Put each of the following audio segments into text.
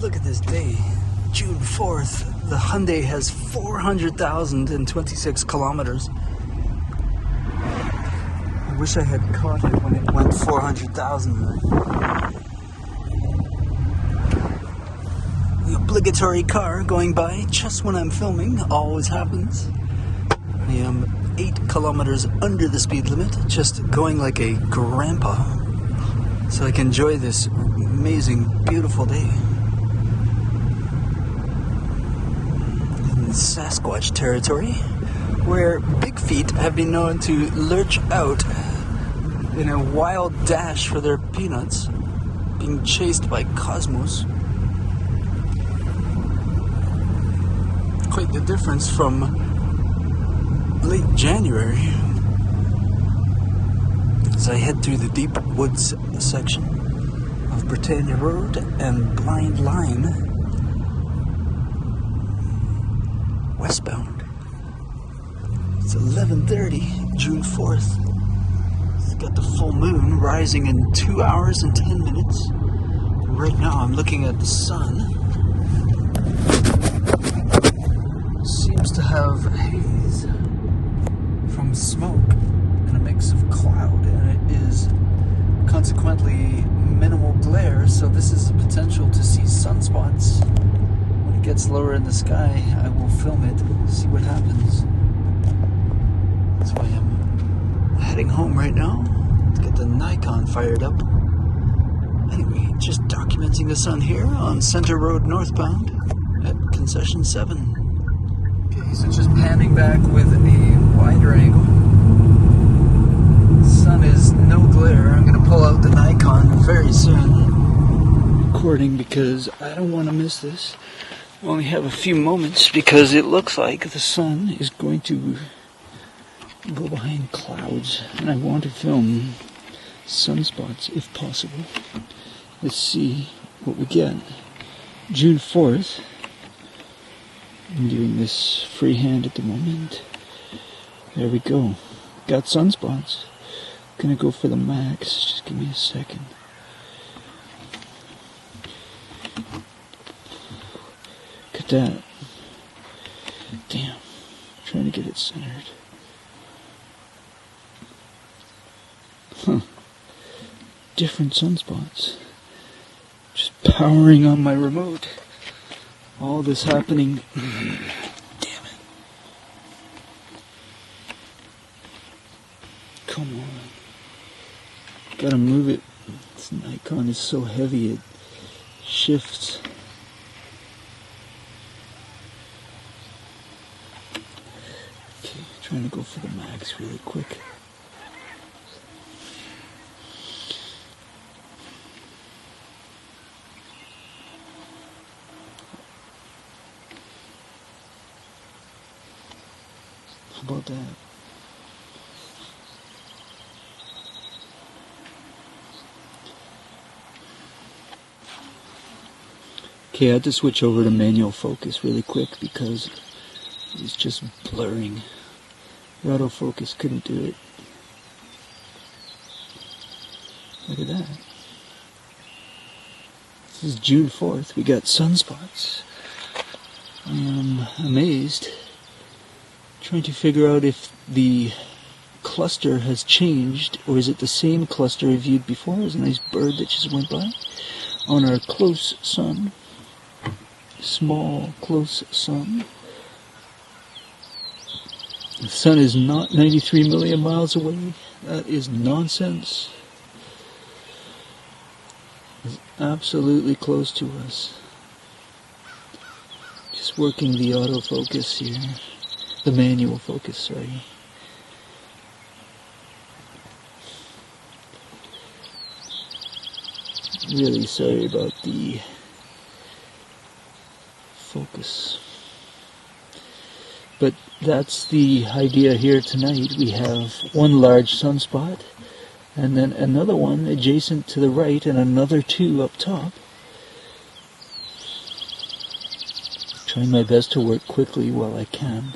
Look at this day, June 4th. The Hyundai has 400,026 kilometers. I wish I had caught it when it went 400,000. The obligatory car going by just when I'm filming, always happens. I am 8 kilometers under the speed limit, just going like a grandpa, so I can enjoy this amazing, beautiful day. In Sasquatch territory, where big feet have been known to lurch out in a wild dash for their peanuts, being chased by cosmos. Quite the difference from late January as I head through the deep woods section of Britannia Road and Blind Line westbound. It's 11:30, June 4th. It's got the full moon rising in 2 hours and 10 minutes. Right now I'm looking at the sun. Seems to have haze from smoke and a mix of cloud, and it is consequently minimal glare, so this is the potential to see sunspots. When it gets lower in the sky, I will film it, see what happens. That's why I'm heading home right now to get the Nikon fired up. Anyway, just documenting the sun here on Center Road northbound at Concession 7. Okay, so just panning back with a wider angle. The sun is no glare. I'm going to pull out the Nikon very soon. Recording because I don't want to miss this. I only have a few moments because it looks like the sun is going to go behind clouds, and I want to film sunspots if possible. Let's see what we get. June 4th. I'm doing this freehand at the moment. There we go. Got sunspots. Gonna go for the max. Just give me a second. Look at that. Damn. Trying to get it centered. Huh. Different sunspots. Just powering on my remote. All this happening. Damn it. Come on. Gotta move it. This Nikon is so heavy it shifts. Okay, trying to go for the max really quick. How about that? Okay, I had to switch over to manual focus really quick because it's just blurring. The autofocus couldn't do it. Look at that. This is June 4th. We got sunspots. I am amazed. Trying to figure out if the cluster has changed, or is it the same cluster I viewed before? There's a nice bird that just went by. On our close sun. Small, close sun. The sun is not 93 million miles away. That is nonsense. It's absolutely close to us. Just working the autofocus here. The manual focus, sorry. Really sorry about the focus. But that's the idea here tonight. We have one large sunspot, and then another one adjacent to the right, and another two up top. Trying my best to work quickly while I can,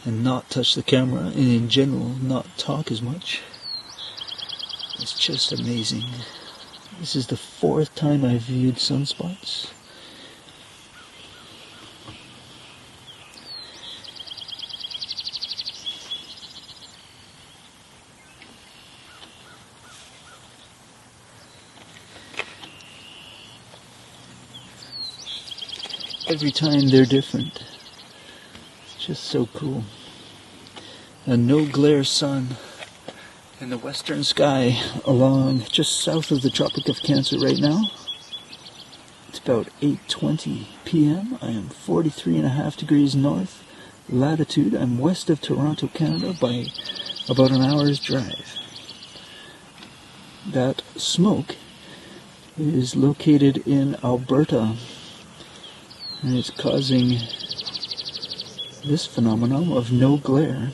and not touch the camera, and in general not talk as much. It's just amazing. This is the 4th time I've viewed sunspots. Every time they're different. It's just so cool. A no glare sun in the western sky along just south of the Tropic of Cancer right now. It's about 8:20 p.m. I am 43.5 degrees north latitude. I'm west of Toronto, Canada by about an hour's drive. That smoke is located in Alberta, and it's causing this phenomenon of no glare.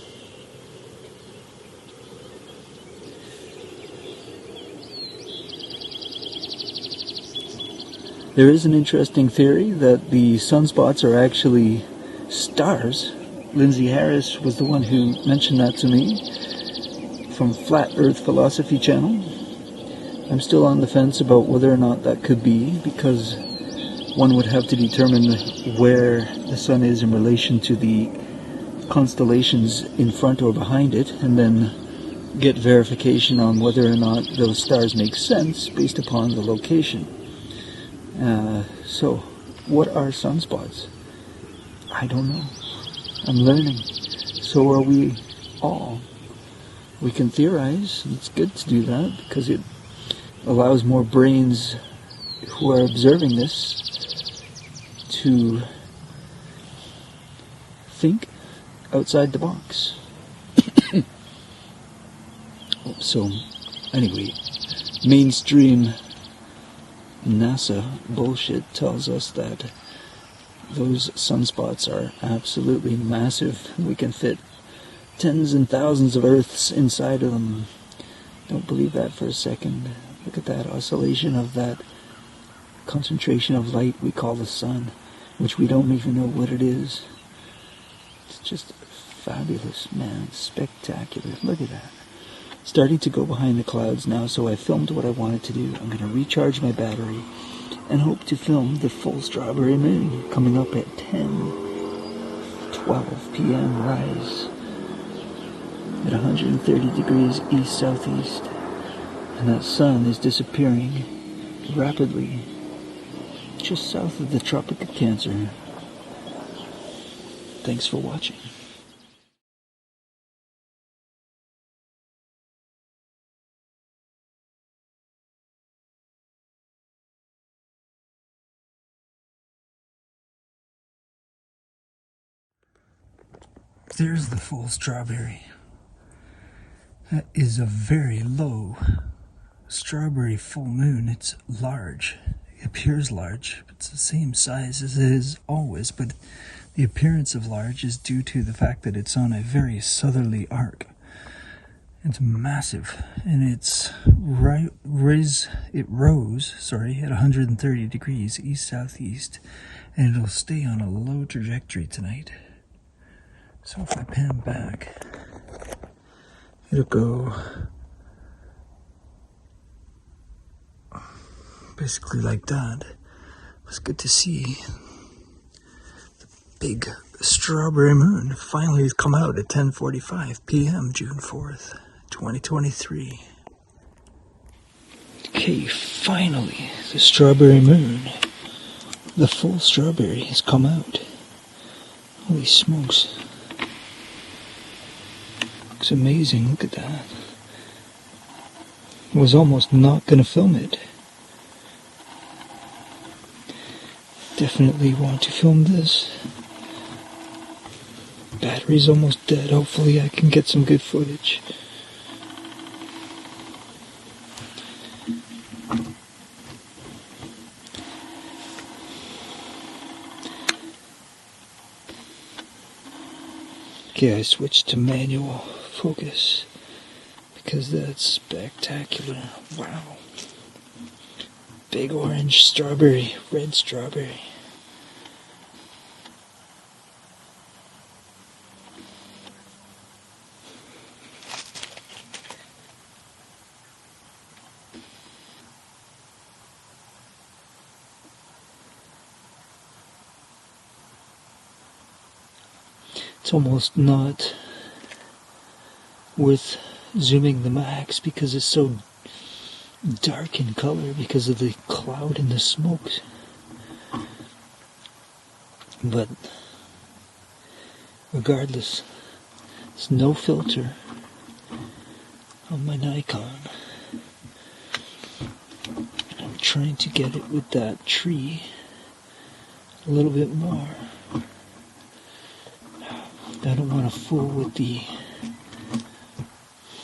There is an interesting theory that the sunspots are actually stars. Lindsay Harris was the one who mentioned that to me from Flat Earth Philosophy Channel. I'm still on the fence about whether or not that could be, because one would have to determine where the sun is in relation to the constellations in front or behind it, and then get verification on whether or not those stars make sense based upon the location. So, what are sunspots? I don't know. I'm learning. So are we all. We can theorize. It's good to do that because it allows more brains who are observing this to think outside the box. So, anyway, mainstream NASA bullshit tells us that those sunspots are absolutely massive. We can fit tens and thousands of Earths inside of them. Don't believe that for a second. Look at that oscillation of that concentration of light we call the sun, which we don't even know what it is. It's just fabulous, man. It's spectacular. Look at that. Starting to go behind the clouds now, so I filmed what I wanted to do. I'm going to recharge my battery and hope to film the full strawberry moon coming up at 10:12 p.m. rise at 130 degrees east-southeast, and that sun is disappearing rapidly just south of the Tropic of Cancer. Thanks for watching. There's the full strawberry. That is a very low strawberry full moon. It's large. It appears large. It's the same size as it is always, but the appearance of large is due to the fact that it's on a very southerly arc. It's massive, and it rose at 130 degrees east-southeast, and it'll stay on a low trajectory tonight. So if I pan back, it'll go basically like that. It's good to see the big strawberry moon finally has come out at 10:45 p.m. June 4th, 2023. Okay, finally, the strawberry moon, the full strawberry has come out. Holy smokes. Looks amazing, look at that. I was almost not going to film it. Definitely want to film this. Battery's almost dead. Hopefully I can get some good footage. Okay, I switched to manual focus because that's spectacular. Wow. Big orange strawberry, red strawberry. It's almost not worth zooming the max because it's so dark in color because of the cloud and the smoke. But regardless, there's no filter on my Nikon. I'm trying to get it with that tree a little bit more. I don't want to fool with the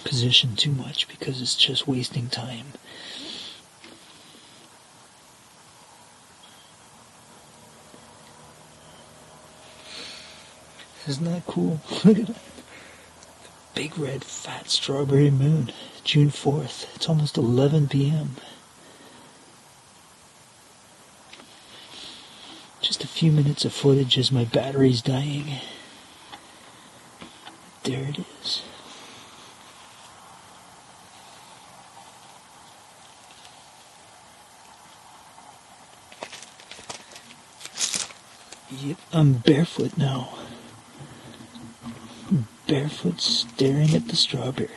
position too much because it's just wasting time. Isn't that cool? Look at that. Big red fat strawberry moon, June 4th. It's almost 11 p.m. Just a few minutes of footage as my battery's dying. There it is. Yep, I'm barefoot now. Barefoot staring at the strawberry.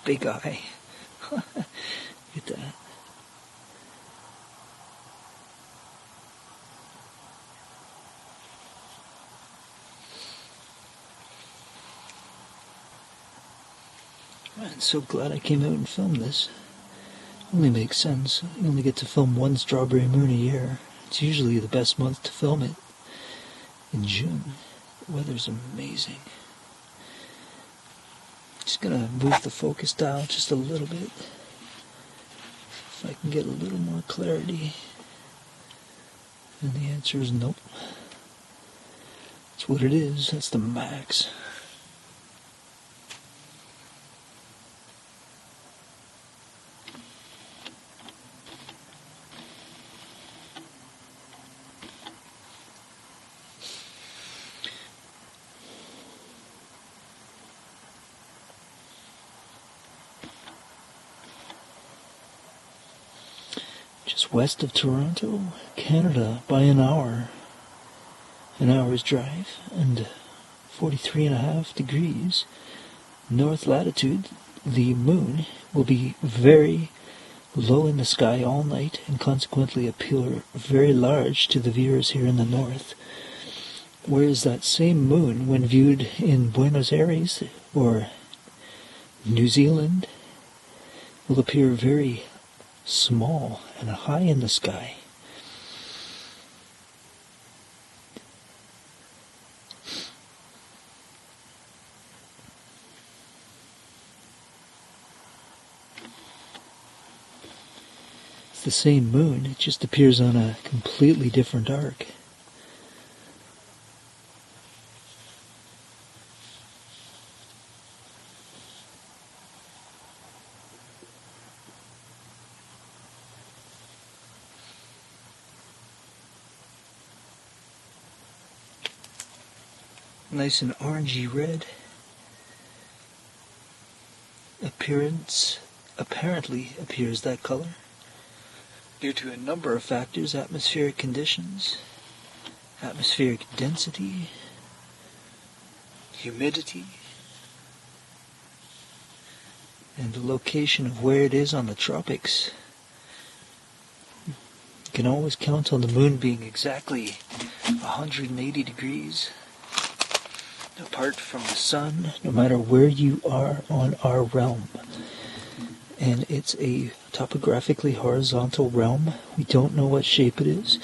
Big eye. Look at that. I'm so glad I came out and filmed this. Only makes sense. You only get to film one strawberry moon a year. It's usually the best month to film it. In June. The weather's amazing. Just gonna move the focus dial just a little bit. If I can get a little more clarity. And the answer is nope. That's what it is. That's the max. Just west of Toronto, Canada, by an hour's drive, and 43.5 degrees north latitude. The moon will be very low in the sky all night and consequently appear very large to the viewers here in the north. Whereas that same moon, when viewed in Buenos Aires or New Zealand, will appear very small and high in the sky. It's the same moon, it just appears on a completely different arc. Nice and orangey red. Apparently appears that color due to a number of factors: atmospheric conditions, atmospheric density, humidity, and the location of where it is on the tropics. You can always count on the moon being exactly 180 degrees apart from the sun, no matter where you are on our realm. And it's a topographically horizontal realm. We don't know what shape it is.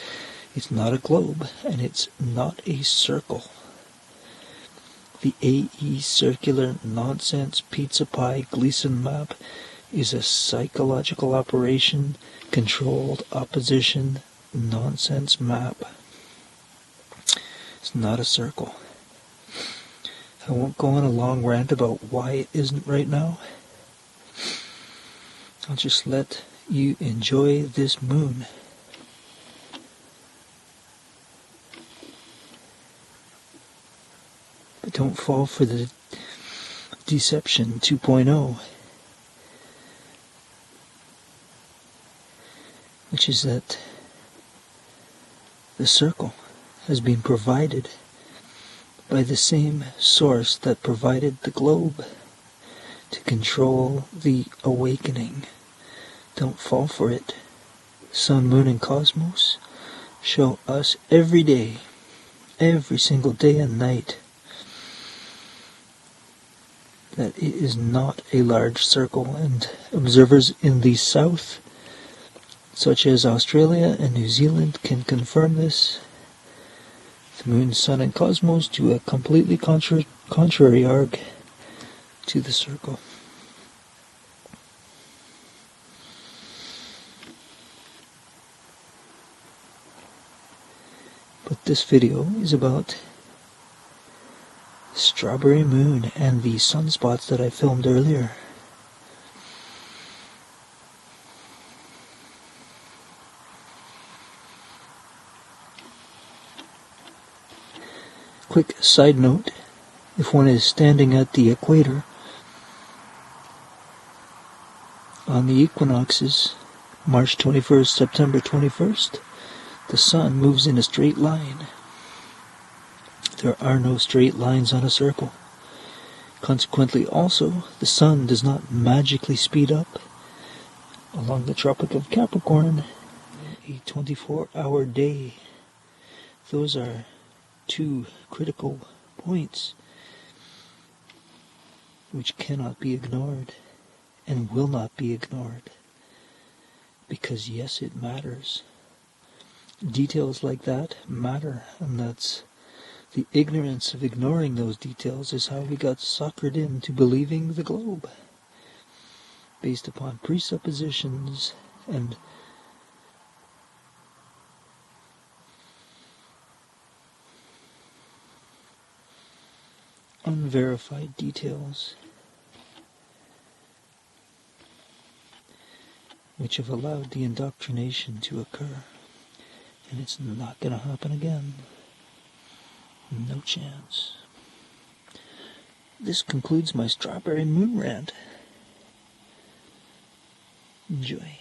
It's not a globe, and it's not a circle. The AE circular nonsense pizza pie Gleason map is a psychological operation, controlled opposition nonsense map. It's not a circle. I won't go on a long rant about why it isn't right now. I'll just let you enjoy this moon. But don't fall for the deception 2.0, which is that the circle has been provided by the same source that provided the globe to control the awakening. Don't fall for it. Sun, moon, and cosmos show us every day, every single day and night, that it is not a large circle, and observers in the south, such as Australia and New Zealand, can confirm this. The moon, sun, and cosmos do a completely contrary arc to the circle. But this video is about Strawberry Moon and the sunspots that I filmed earlier. Quick side note, if one is standing at the equator on the equinoxes, March 21st, September 21st, the sun moves in a straight line. There are no straight lines on a circle. Consequently also, the sun does not magically speed up along the Tropic of Capricorn a 24-hour day. Those are two critical points which cannot be ignored and will not be ignored, because yes, it matters. Details like that matter, and that's the ignorance of ignoring those details is how we got suckered into believing the globe, based upon presuppositions and unverified details, which have allowed the indoctrination to occur. And it's not going to happen again. No chance. This concludes my Strawberry Moon rant. Enjoy.